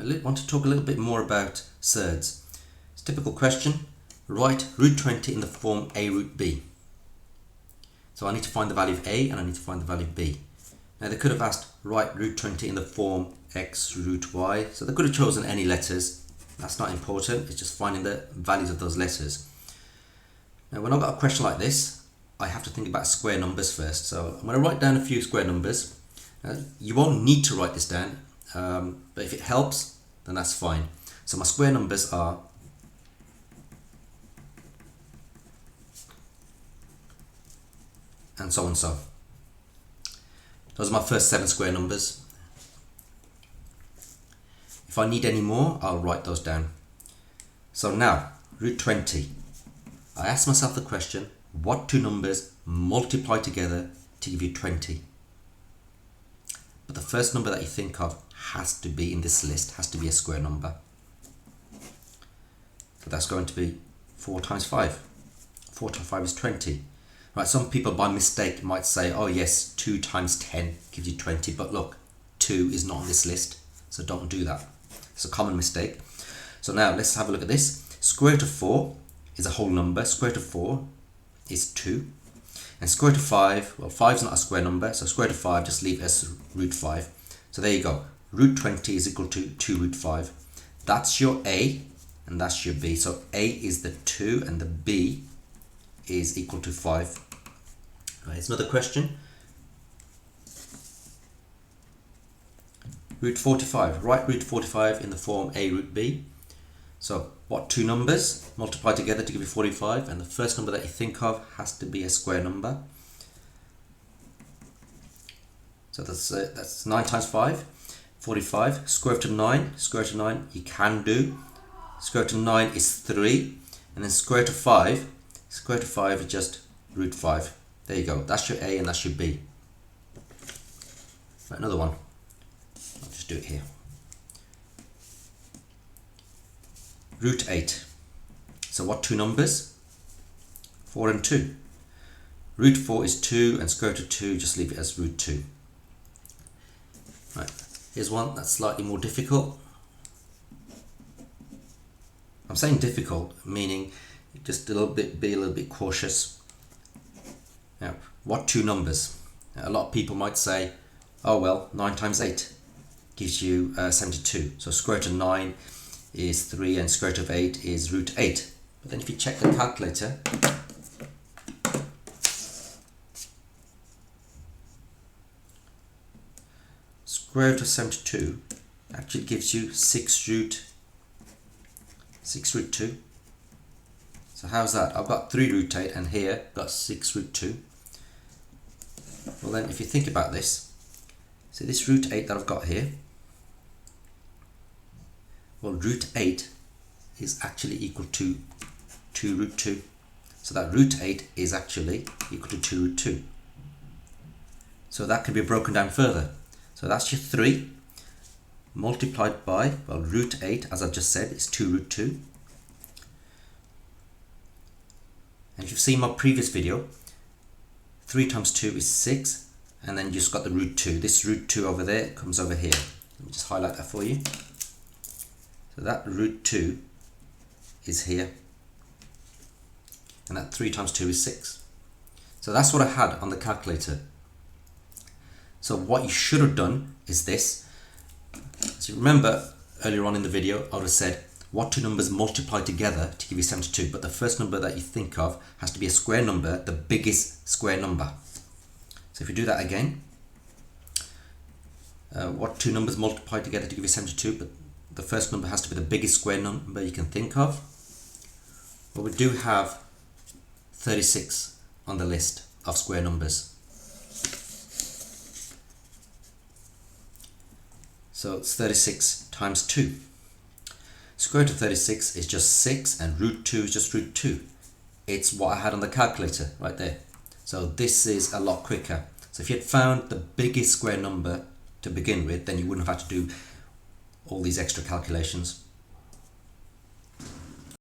I want to talk a little bit more about surds. It's a typical question. Write root 20 in the form a root b. So I need to find the value of a and I need to find the value of b. Now they could have asked write root 20 in the form x root y. So they could have chosen any letters. That's not important. It's just finding the values of those letters. Now when I've got a question like this, I have to think about square numbers first. So I'm going to write down a few square numbers. You won't need to write this down, but if it helps, then that's fine. So my square numbers are and so and so. Those are my first 7 square numbers. If I need any more, I'll write those down. So now, root 20. I asked myself the question, what two numbers multiply together to give you 20? But the first number that you think of has to be in this list, has to be a square number. So that's going to be 4 times 5. 4 times 5 is 20. Right, some people by mistake might say, oh yes, 2 times 10 gives you 20, but look, 2 is not on this list, so don't do that. It's a common mistake. So now let's have a look at this. Square root of 4 is a whole number. Square root of 4 is 2. And square root of 5, well 5 is not a square number, so square root of 5, just leave it as root 5. So there you go. Root 20 is equal to 2 root 5. That's your A, and that's your B. So A is the 2, and the B is equal to 5. Right, here's another question. Root 45. Write root 45 in the form a root b. So what two numbers multiply together to give you 45? And the first number that you think of has to be a square number. So that's 9 times 5, 45. Square root of 9. Square root of 9 you can do. Square root of 9 is 3. And then square root of 5. Square root of 5 is just root 5. There you go. That's your A and that's your B. Right, another one. I'll just do it here. Root 8. So what two numbers? 4 and 2. Root 4 is 2 and square root of 2, just leave it as root 2. Right, here's one that's slightly more difficult. I'm saying difficult, meaning just be a little bit cautious. Now, what two numbers? Now, a lot of people might say, oh well, 9 times 8 gives you 72. So square root of 9 is 3 and square root of 8 is root 8. But then if you check the calculator, square root of 72 actually gives you 6 root 2. So how's that? I've got 3 root 8 and here I've got 6 root 2. Well then if you think about this, so this root 8 that I've got here, well root 8 is actually equal to 2 root 2. So that root 8 is actually equal to 2 root 2. So that can be broken down further. So that's your 3 multiplied by, well root 8 as I've just said is 2 root 2. And if you've seen my previous video, 3 times 2 is 6, and then you just got the root 2. This root 2 over there comes over here. Let me just highlight that for you. So that root 2 is here, and that 3 times 2 is 6. So that's what I had on the calculator. So what you should have done is this. So remember earlier on in the video I would have said what two numbers multiply together to give you 72, but the first number that you think of has to be a square number, the biggest square number. So if you do that again, what two numbers multiply together to give you 72, but the first number has to be the biggest square number you can think of. Well, we do have 36 on the list of square numbers. So it's 36 times 2. Square root of 36 is just 6 and root 2 is just root 2. It's what I had on the calculator right there. So this is a lot quicker. So if you had found the biggest square number to begin with, then you wouldn't have had to do all these extra calculations.